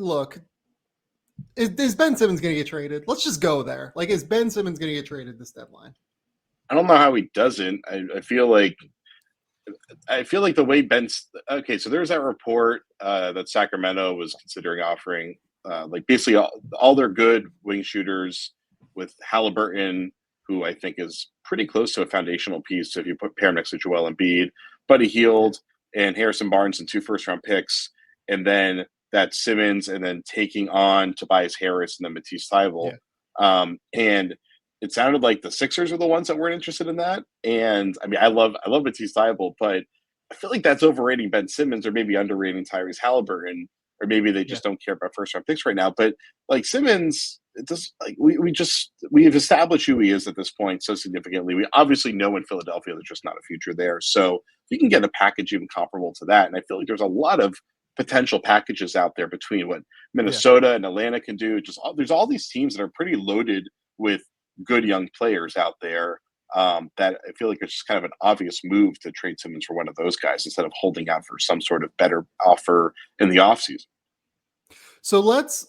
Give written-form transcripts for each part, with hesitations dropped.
look, is Ben Simmons going to get traded? Let's just go there. Like, is Ben Simmons going to get traded this deadline? I don't know how he doesn't. I feel like the way Ben's okay. So there's that report that Sacramento was considering offering, like basically all their good wing shooters with Halliburton, who I think is pretty close to a foundational piece. So if you pair him next to Joel Embiid, Buddy Hield, and Harrison Barnes and 2 first-round picks, and then that Simmons, and then taking on Tobias Harris and then Matisse Thybulle. Yeah. And it sounded like the Sixers are the ones that weren't interested in that. And I mean, I love Matisse Thybulle, but I feel like that's overrating Ben Simmons, or maybe underrating Tyrese Halliburton, or maybe they just don't care about first-round picks right now. But like Simmons, it does, like we've established who he is at this point so significantly. We obviously know in Philadelphia there's just not a future there. So you can get a package even comparable to that. And I feel like there's a lot of potential packages out there between what Minnesota and Atlanta can do. There's all these teams that are pretty loaded with good young players out there, that I feel like it's just kind of an obvious move to trade Simmons for one of those guys instead of holding out for some sort of better offer in the offseason. So let's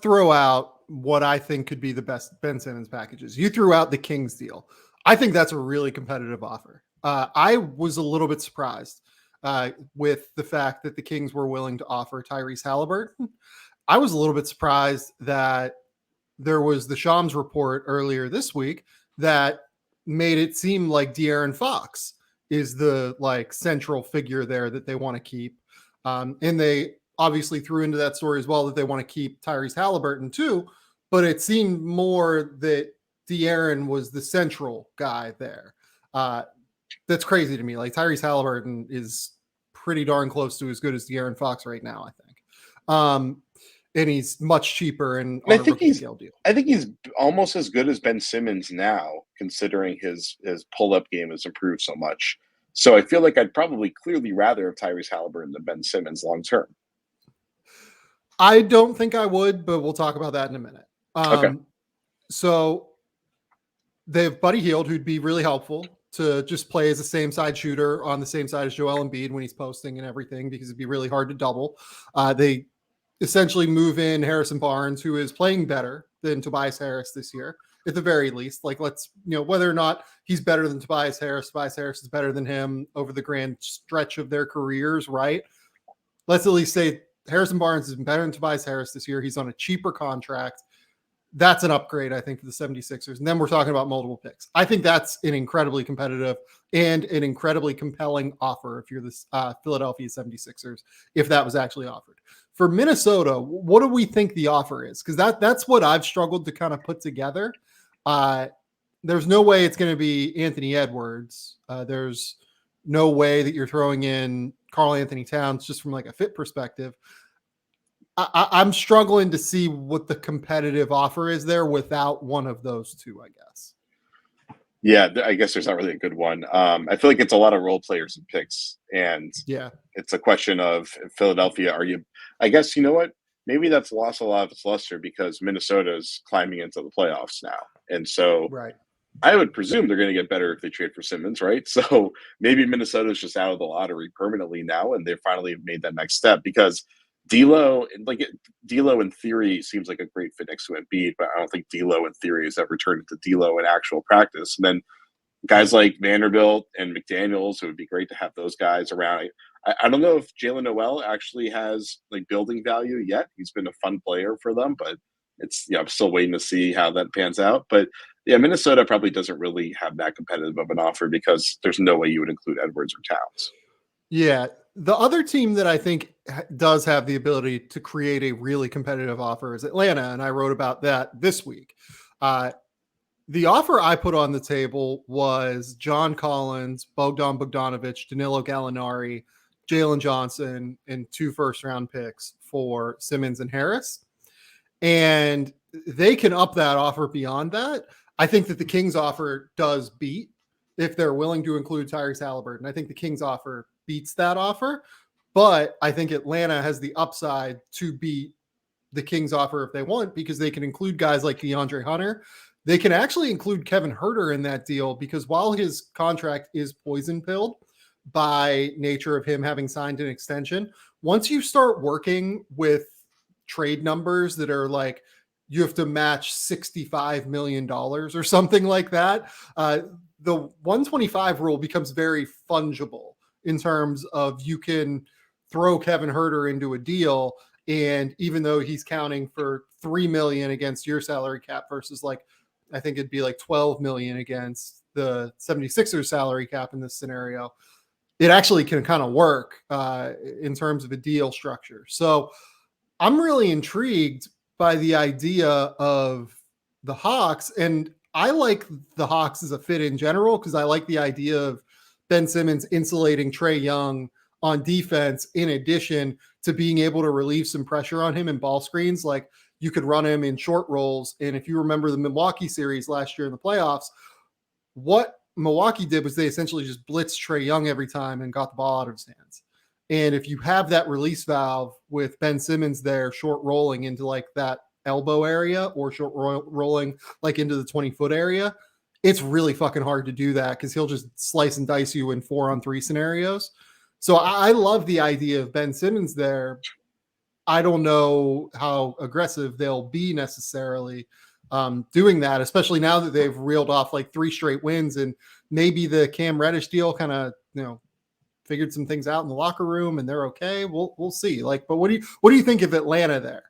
throw out what I think could be the best Ben Simmons packages. You threw out the Kings deal. I think that's a really competitive offer. I was a little bit surprised with the fact that the Kings were willing to offer Tyrese Halliburton. I was a little bit surprised that there was the Shams report earlier this week that made it seem like De'Aaron Fox is the like central figure there that they want to keep. And they obviously threw into that story as well that they want to keep Tyrese Halliburton too, but it seemed more that De'Aaron was the central guy there. That's crazy to me. Like, Tyrese Halliburton is pretty darn close to as good as De'Aaron Fox right now, I think. And he's much cheaper and I think he's almost as good as Ben Simmons now, considering his pull-up game has improved so much. So I feel like I'd probably clearly rather have Tyrese Halliburton than Ben Simmons long term. I don't think I would, but we'll talk about that in a minute. Okay. So they have Buddy Hield, who'd be really helpful to just play as a same side shooter on the same side as Joel Embiid when he's posting and everything, because it'd be really hard to double. They essentially move in Harrison Barnes, who is playing better than Tobias Harris this year, at the very least. Like, let's, whether or not he's better than Tobias Harris is better than him over the grand stretch of their careers, right? Let's at least say Harrison Barnes has been better than Tobias Harris this year. He's on a cheaper contract. That's an upgrade, I think, for the 76ers. And then we're talking about multiple picks. I think that's an incredibly competitive and an incredibly compelling offer if you're the Philadelphia 76ers, if that was actually offered. For Minnesota, what do we think the offer is? Because that's what I've struggled to kind of put together. There's no way it's going to be Anthony Edwards. There's no way that you're throwing in Karl Anthony Towns just from like a fit perspective. I'm struggling to see what the competitive offer is there without one of those two, I guess. Yeah, I guess there's not really a good one. I feel like it's a lot of role players and picks, and it's a question of Philadelphia. I guess, you know what? Maybe that's lost a lot of its luster because Minnesota's climbing into the playoffs now. And so I would presume they're going to get better if they trade for Simmons, right? So maybe Minnesota's just out of the lottery permanently now, and they finally made that next step, because D'Lo in theory seems like a great fit next to Embiid, but I don't think D'Lo in theory has ever turned into D'Lo in actual practice. And then guys like Vanderbilt and McDaniels, it would be great to have those guys around. I don't know if Jalen Noel actually has like building value yet. He's been a fun player for them, but I'm still waiting to see how that pans out. But yeah, Minnesota probably doesn't really have that competitive of an offer because there's no way you would include Edwards or Towns. Yeah. The other team that I think does have the ability to create a really competitive offer is Atlanta, and I wrote about that this week. The offer I put on the table was John Collins, Bogdan Bogdanovic, Danilo Gallinari, Jalen Johnson, and 2 first-round picks for Simmons and Harris. And they can up that offer beyond that. I think that the Kings offer does beat if they're willing to include Tyrese Halliburton. I think the Kings offer beats that offer, but I think Atlanta has the upside to beat the Kings offer if they want, because they can include guys like DeAndre Hunter. They can actually include Kevin Huerter in that deal, because while his contract is poison pilled by nature of him having signed an extension, once you start working with trade numbers that are like you have to match $65 million or something like that. The 125 rule becomes very fungible in terms of you can throw Kevin Huerter into a deal, and even though he's counting for $3 million against your salary cap versus like I think it'd be like 12 million against the 76ers salary cap in this scenario, it actually can kind of work in terms of a deal structure. So I'm really intrigued by the idea of the Hawks, and I like the Hawks as a fit in general because I like the idea of Ben Simmons insulating Trae Young on defense in addition to being able to relieve some pressure on him in ball screens. Like you could run him in short rolls. And if you remember the Milwaukee series last year in the playoffs, what Milwaukee did was they essentially just blitzed Trae Young every time and got the ball out of his hands. And if you have that release valve with Ben Simmons there, short rolling into like that elbow area or short rolling like into the 20-foot area, it's really fucking hard to do that because he'll just slice and dice you in 4-on-3 scenarios. So I love the idea of Ben Simmons there. I don't know how aggressive they'll be necessarily doing that, especially now that they've reeled off like 3 straight wins, and maybe the Cam Reddish deal kind of, figured some things out in the locker room and they're okay. We'll see. Like, but what do you think of Atlanta there?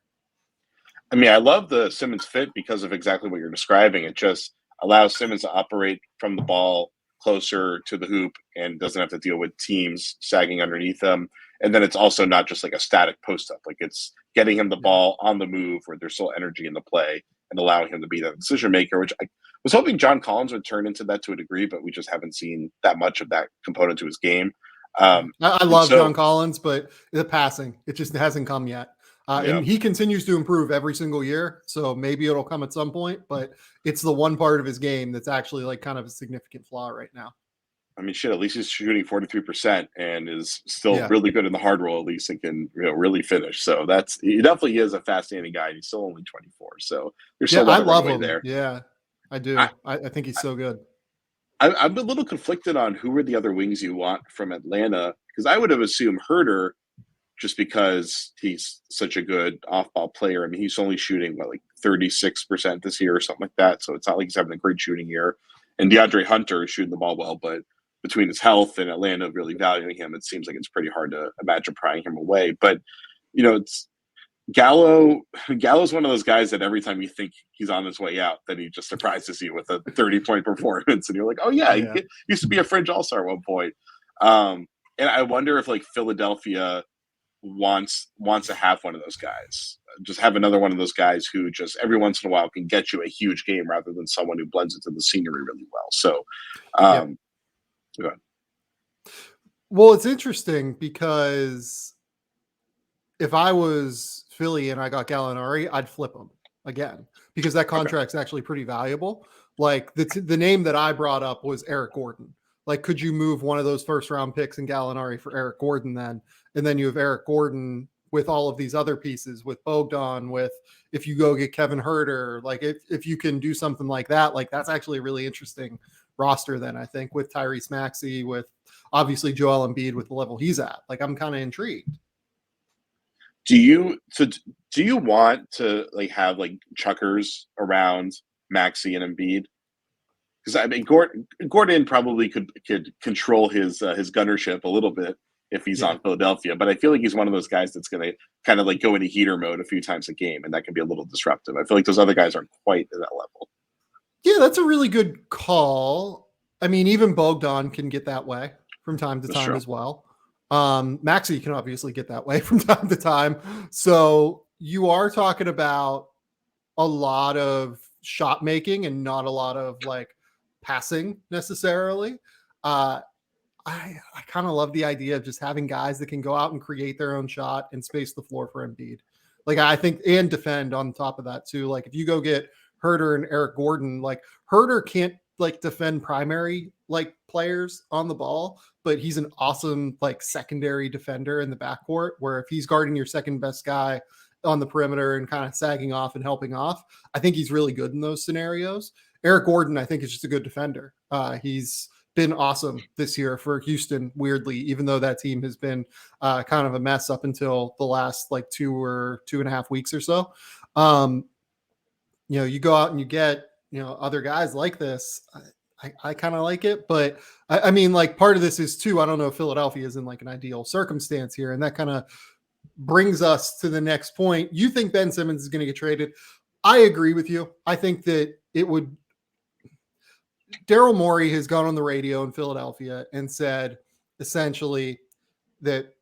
I mean, I love the Simmons fit because of exactly what you're describing. It just allows Simmons to operate from the ball closer to the hoop and doesn't have to deal with teams sagging underneath them. And then it's also not just like a static post up. Like it's getting him the ball on the move where there's still energy in the play and allowing him to be that decision maker, which I was hoping John Collins would turn into that to a degree, but we just haven't seen that much of that component to his game. I love John Collins, but the passing, it just hasn't come yet. And he continues to improve every single year. So maybe it'll come at some point, but it's the one part of his game that's actually like kind of a significant flaw right now. I mean, shit, at least he's shooting 43% and is still really good in the hard roll, at least, and can really finish. So he definitely is a fascinating guy. And he's still only 24. So there's still a lot of runway there. Yeah, I do. I think he's so good. I'm a little conflicted on who are the other wings you want from Atlanta, because I would have assumed Huerter just because he's such a good off-ball player. I mean, he's only shooting, like 36% this year or something like that. So it's not like he's having a great shooting year. And DeAndre Hunter is shooting the ball well, but between his health and Atlanta really valuing him, it seems like it's pretty hard to imagine prying him away. But, it's Gallo's one of those guys that every time you think he's on his way out, then he just surprises you with a 30-point performance. And you're like, oh, yeah. He used to be a fringe all-star at one point. And I wonder if, like, Philadelphia wants to have one of those guys. Just have another one of those guys who just every once in a while can get you a huge game rather than someone who blends into the scenery really well. So, go ahead. Well, it's interesting because if I was Philly and I got Gallinari, I'd flip him again because that contract's actually pretty valuable. Like the name that I brought up was Eric Gordon. Like, could you move one of those first round picks in Gallinari for Eric Gordon then? And then you have Eric Gordon with all of these other pieces, with Bogdan, with if you go get Kevin Huerter, like if you can do something like that, like that's actually a really interesting roster then, I think, with Tyrese Maxey, with obviously Joel Embiid with the level he's at. Like, I'm kind of intrigued. Do you want to like have like chuckers around Maxey and Embiid? Because I mean, Gordon probably could control his gunnership a little bit if he's on Philadelphia, but I feel like he's one of those guys that's going to kind of like go into heater mode a few times a game, and that can be a little disruptive. I feel like those other guys aren't quite at that level. Yeah, that's a really good call. I mean, even Bogdan can get that way from time to time as well. Maxey can obviously get that way from time to time. So you are talking about a lot of shot making and not a lot of like passing necessarily. I kind of love the idea of just having guys that can go out and create their own shot and space the floor for Embiid. Like, I think, and defend on top of that too. Like, if you go get Huerter and Eric Gordon, like Huerter can't like defend primary like players on the ball, but he's an awesome like secondary defender in the backcourt, where if he's guarding your second best guy on the perimeter and kind of sagging off and helping off, I think he's really good in those scenarios. Eric Gordon, I think, is just a good defender. He's been awesome this year for Houston, weirdly, even though that team has been kind of a mess up until the last like 2.5 weeks or so. You go out and you get, other guys like this. I kind of like it, but I mean, like part of this is too, I don't know if Philadelphia is in like an ideal circumstance here. And that kind of brings us to the next point. You think Ben Simmons is going to get traded. I agree with you. I think that Daryl Morey has gone on the radio in Philadelphia and said essentially that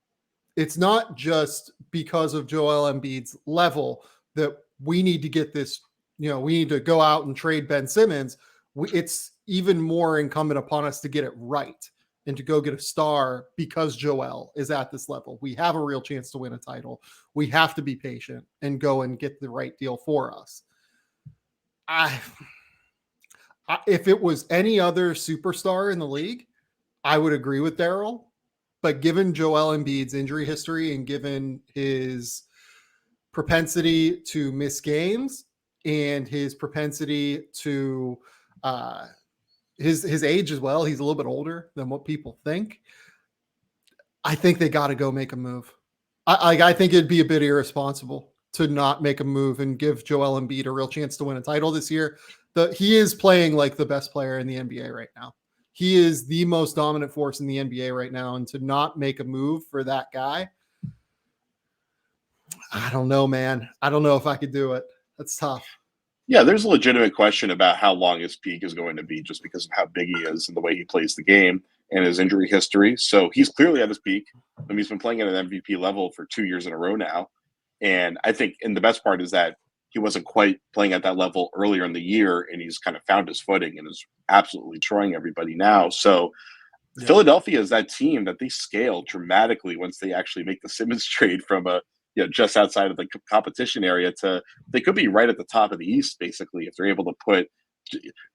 it's not just because of Joel Embiid's level that we need to get this, we need to go out and trade Ben Simmons. It's even more incumbent upon us to get it right and to go get a star because Joel is at this level. We have a real chance to win a title. We have to be patient and go and get the right deal for us. If it was any other superstar in the league, I would agree with Daryl. But given Joel Embiid's injury history and given his propensity to miss games and his propensity to his age as well, he's a little bit older than what people think. I think they got to go make a move. I think it'd be a bit irresponsible to not make a move and give Joel Embiid a real chance to win a title this year. He is playing like the best player in the NBA right now. He is the most dominant force in the NBA right now. And to not make a move for that guy, I don't know, man. I don't know if I could do it. That's tough. Yeah, there's a legitimate question about how long his peak is going to be just because of how big he is and the way he plays the game and his injury history. So he's clearly at his peak. I mean, he's been playing at an MVP level for 2 years in a row now. And I think, and the best part is that he wasn't quite playing at that level earlier in the year, and he's kind of found his footing and is absolutely destroying everybody now. So yeah. Philadelphia is that team that they scale dramatically once they actually make the Simmons trade from just outside of the competition area to they could be right at the top of the East, basically, if they're able to put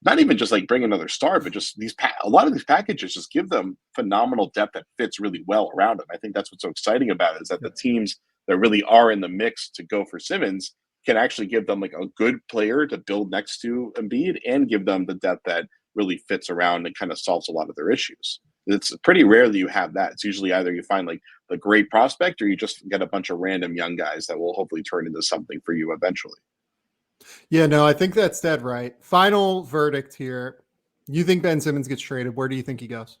not even just like bring another star, but just a lot of these packages just give them phenomenal depth that fits really well around them. I think that's what's so exciting about it is that the teams that really are in the mix to go for Simmons can actually give them like a good player to build next to Embiid and give them the depth that really fits around and kind of solves a lot of their issues. It's pretty rare that you have that. It's usually either you find like the great prospect or you just get a bunch of random young guys that will hopefully turn into something for you eventually. Yeah, no, I think that's dead right. Final verdict here. You think Ben Simmons gets traded? Where do you think he goes?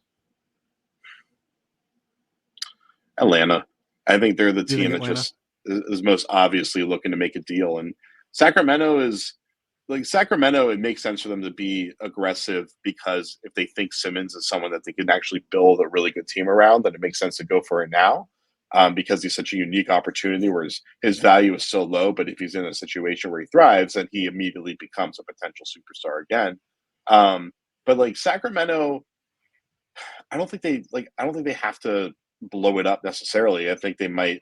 Atlanta. I think they're the team that just is most obviously looking to make a deal. And Sacramento, it makes sense for them to be aggressive because if they think Simmons is someone that they can actually build a really good team around, then it makes sense to go for it now because he's such a unique opportunity where his value is so low. But if he's in a situation where he thrives, then he immediately becomes a potential superstar again. But like Sacramento, I don't think they have to blow it up necessarily. I think they might.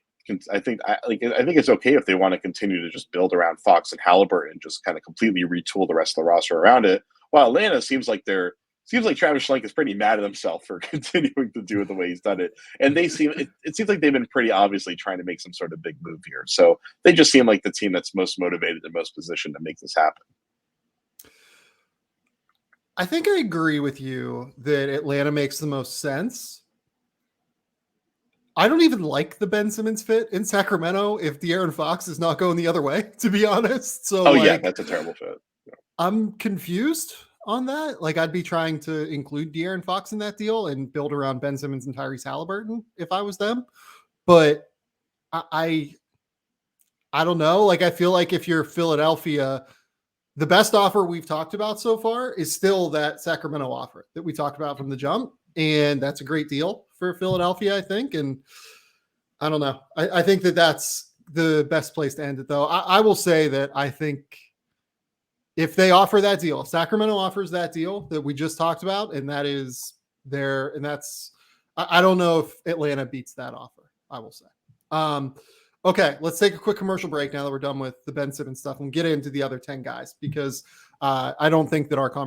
I think it's okay if they want to continue to just build around Fox and Halliburton and just kind of completely retool the rest of the roster around it. While Atlanta seems like Travis Schlenk is pretty mad at himself for continuing to do it the way he's done it. And it seems like they've been pretty obviously trying to make some sort of big move here. So they just seem like the team that's most motivated and most positioned to make this happen. I think I agree with you that Atlanta makes the most sense. I don't even like the Ben Simmons fit in Sacramento if De'Aaron Fox is not going the other way, to be honest. So yeah, that's a terrible fit. Yeah. I'm confused on that. Like I'd be trying to include De'Aaron Fox in that deal and build around Ben Simmons and Tyrese Halliburton if I was them. But I don't know. Like I feel like if you're Philadelphia, the best offer we've talked about so far is still that Sacramento offer that we talked about from the jump. And that's a great deal for Philadelphia, I think. And I don't know. I think that's the best place to end it, though. I will say that I think if they offer that deal, Sacramento offers that deal that we just talked about, and that is there. And that's, I don't know if Atlanta beats that offer, I will say. Okay, let's take a quick commercial break now that we're done with the Ben Simmons stuff and get into the other 10 guys because I don't think that our conversation